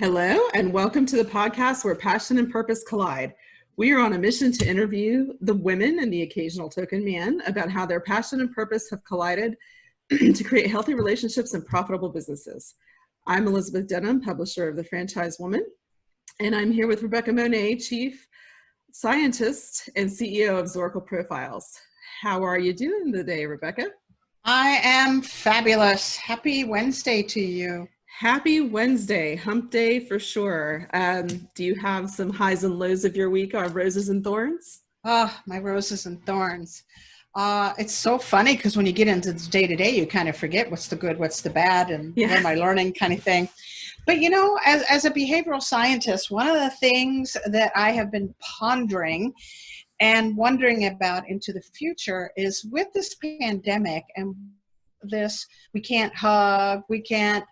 Hello, and welcome to the podcast where passion and purpose collide. We are on a mission to interview the women and the occasional token man about how their passion and purpose have collided to create healthy relationships and profitable businesses. I'm Elizabeth Denham, publisher of The Franchise Woman, and I'm here with Rebecca Monet, Chief Scientist and CEO of Zoracle Profiles. How are you doing today, Rebecca? I am fabulous. Happy Wednesday to you. Happy Wednesday, hump day for sure. Do you have some highs and lows of your week on Roses and Thorns? Oh, my roses and thorns. It's so funny because when you get into the day-to-day, you kind of forget what's the good, what's the bad, and what am I learning kind of thing. But you know, as a behavioral scientist, one of the things that I have been pondering and wondering about into the future is with this pandemic and this, we can't hug, we can't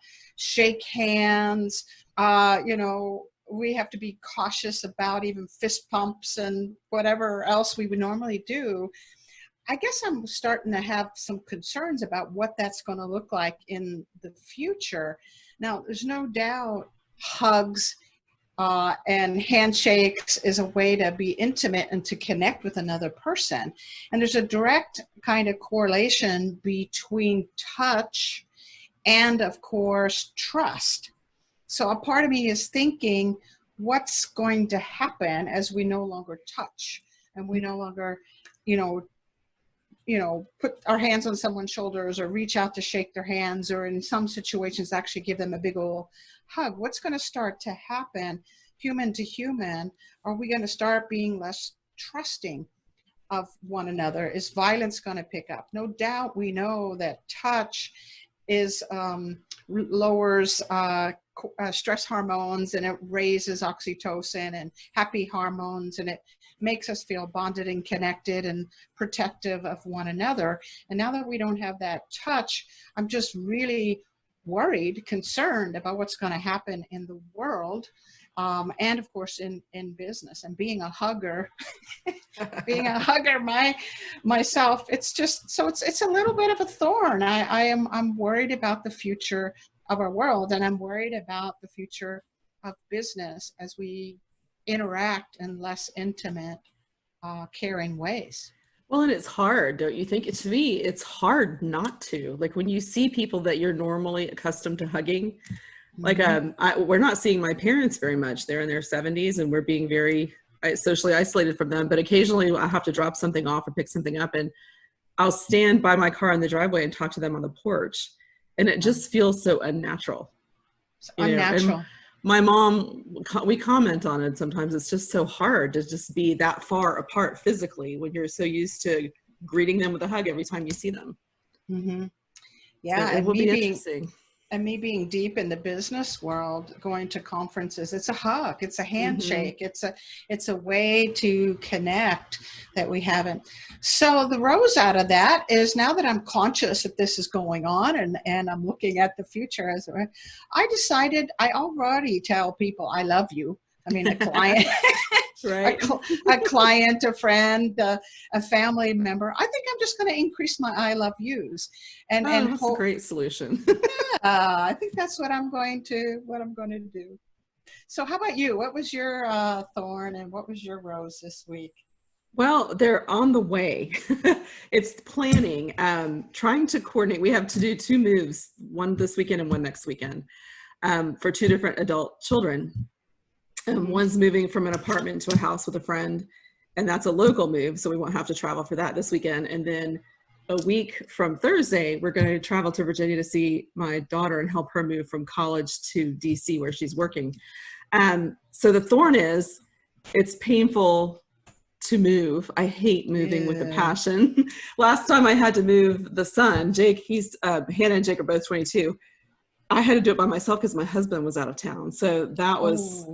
shake hands, we have to be cautious about even fist pumps and whatever else we would normally do. I guess I'm starting to have some concerns about what that's going to look like in the future. Now, there's no doubt hugs and handshakes is a way to be intimate and to connect with another person. And there's a direct kind of correlation between touch and, of course, trust. So a part of me is thinking, what's going to happen as we no longer touch and we no longer, put our hands on someone's shoulders or reach out to shake their hands, or in some situations actually give them a big old hug. What's going to start to happen human to human? Are we going to start being less trusting of one another? Is violence going to pick up? No doubt we know that touch lowers stress hormones, and it raises oxytocin and happy hormones, and it makes us feel bonded and connected and protective of one another. And now that we don't have that touch, I'm just really worried, concerned about what's going to happen in the world. And of course in business, and being a hugger, myself, it's just, so it's a little bit of a thorn. I'm worried about the future of our world, and I'm worried about the future of business as we interact in less intimate, caring ways. Well, and it's hard, don't you think? To me, it's hard not to. Like when you see people that you're normally accustomed to hugging, like we're not seeing my parents very much. They're in their 70s, and we're being very socially isolated from them. But occasionally I have to drop something off or pick something up, and I'll stand by my car in the driveway and talk to them on the porch. And it just feels so unnatural. It's unnatural. My mom, we comment on it sometimes. It's just so hard to just be that far apart physically when you're so used to greeting them with a hug every time you see them. Mm-hmm. Yeah, so it will be interesting. And me being deep in the business world, going to conferences, it's a hug, it's a handshake, it's a way to connect that we haven't. So the rose out of that is, now that I'm conscious that this is going on and I'm looking at the future, I decided, I already tell people I love you. I mean, a client, right. a client, a friend, a family member. I think I'm just going to increase my I love yous, and that's a great solution. I think that's what I'm going to do. So, how about you? What was your thorn and what was your rose this week? Well, they're on the way. It's planning, trying to coordinate. We have to do 2 moves, one this weekend and one next weekend, for 2 different adult children. One's moving from an apartment to a house with a friend, and that's a local move, so we won't have to travel for that this weekend. And then a week from Thursday, we're going to travel to Virginia to see my daughter and help her move from college to DC, where she's working. So the thorn is, it's painful to move. I hate moving with a passion. Last time I had to move the son, Jake, Hannah and Jake are both 22. I had to do it by myself because my husband was out of town. So that was...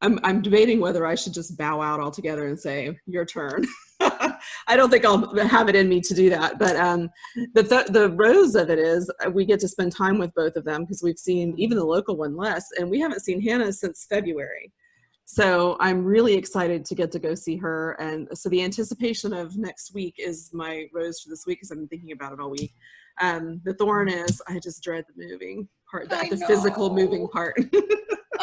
I'm debating whether I should just bow out altogether and say, your turn. I don't think I'll have it in me to do that. But the rose of it is we get to spend time with both of them, because we've seen even the local one less, and we haven't seen Hannah since February. So I'm really excited to get to go see her. And so the anticipation of next week is my rose for this week, because I've been thinking about it all week. The thorn is I just dread the moving part, the physical moving part.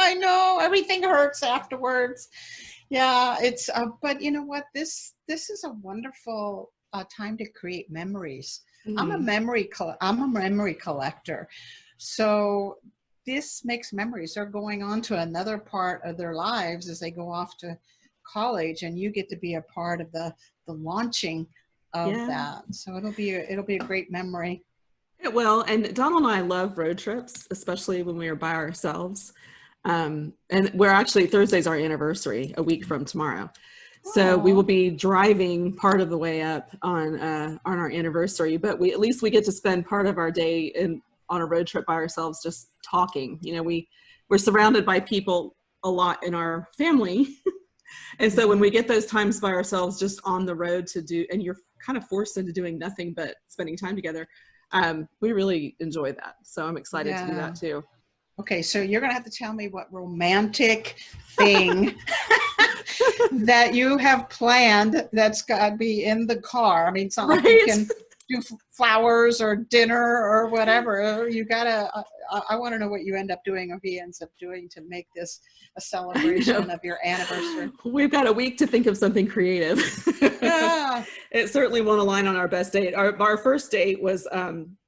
I know everything hurts afterwards. Yeah, it's but you know what? This is a wonderful time to create memories. I'm a Mhm. I'm a memory collector. So this makes memories. They're going on to another part of their lives as they go off to college, and you get to be a part of the launching of Yeah. that. So it'll be a great memory. It will. And Donald and I love road trips, especially when we are by ourselves. And we're actually, Thursday's our anniversary, a week from tomorrow. So we will Oh, be driving part of the way up on our anniversary, but we at least we get to spend part of our day on a road trip by ourselves, just talking. You know, we're surrounded by people a lot in our family. And so when we get those times by ourselves just on the road to do, and you're kind of forced into doing nothing but spending time together, we really enjoy that. So I'm excited to do yeah. that too. Okay, so you're gonna have to tell me what romantic thing that you have planned that's got to be in the car. I mean, it's not like you Right? can do flowers or dinner or whatever. You gotta. I want to know what you end up doing, or he ends up doing, to make this a I know. celebration of your anniversary. We've got a week to think of something creative. Yeah. It certainly won't align on our best date. Our first date was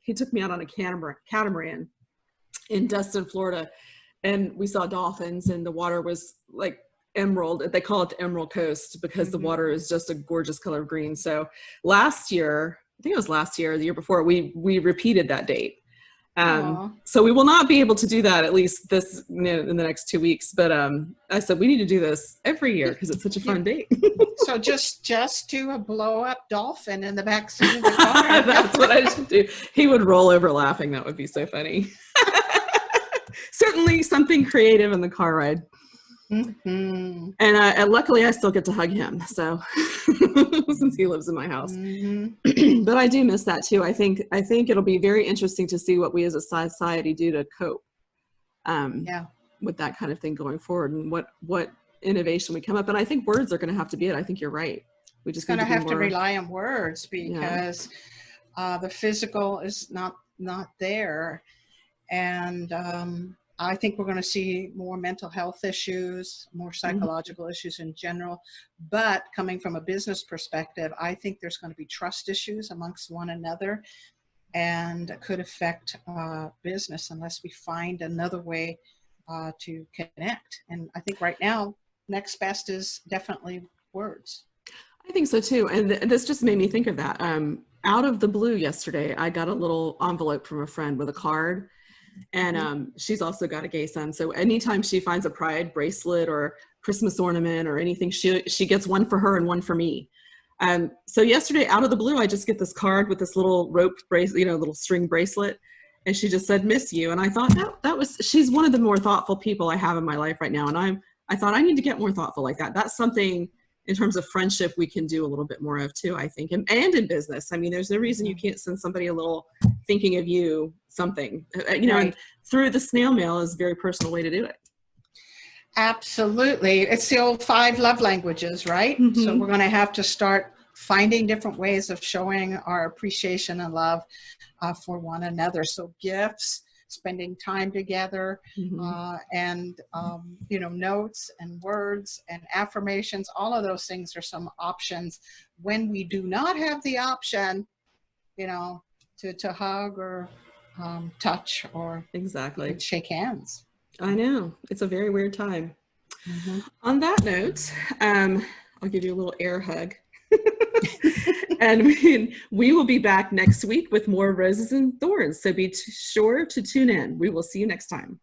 he took me out on a catamaran in Destin, Florida, and we saw dolphins, and the water was like emerald. They call it the Emerald Coast because the Mm-hmm. water is just a gorgeous color of green. So last year, I think it was last year, or the year before, we repeated that date. Oh. So we will not be able to do that at least this, you know, in the next 2 weeks. But I said we need to do this every year because it's such a fun date. So just to a blow up dolphin in the back seat of the car. That's what I should do. He would roll over laughing. That would be so funny. Certainly something creative in the car ride. Mm-hmm. And luckily I still get to hug him. So since he lives in my house, Mm-hmm. but I do miss that too. I think it'll be very interesting to see what we as a society do to cope Yeah. with that kind of thing going forward, and what innovation we come up. And I think words are going to have to be it. I think you're right. We It's just going need to to be have to more. rely on words Yeah. because the physical is not there, and I think we're going to see more mental health issues, more Mhm. psychological issues in general. But coming from a business perspective, I think there's going to be trust issues amongst one another, and could affect business unless we find another way to connect. And I think right now, next best is definitely words. I think so too. And this just made me think of that. Out of the blue yesterday, I got a little envelope from a friend with a card. And Mhm. she's also got a gay son. So anytime she finds a pride bracelet or Christmas ornament or anything, she gets one for her and one for me. So yesterday, out of the blue, I just get this card with this little rope bracelet, you know, little string bracelet. And she just said, "Miss you." And I thought that was, she's one of the more thoughtful people I have in my life right now. And I thought I need to get more thoughtful like that. That's something in terms of friendship we can do a little bit more of too, I think. And in business. I mean, there's no reason you can't send somebody a little thinking of you something, you know, and Right. through the snail mail is a very personal way to do it. Absolutely. It's the old 5 love languages, right? So we're Mm-hmm. going to have to start finding different ways of showing our appreciation and love for one another. So gifts, spending time together, Mm-hmm. and notes and words and affirmations. All of those things are some options. When we do not have the option, you know, to hug or touch or even Exactly. shake hands. I know. It's a very weird time. Mhm. On that note, I'll give you a little air hug. And we will be back next week with more Roses and Thorns. So be sure to tune in. We will see you next time.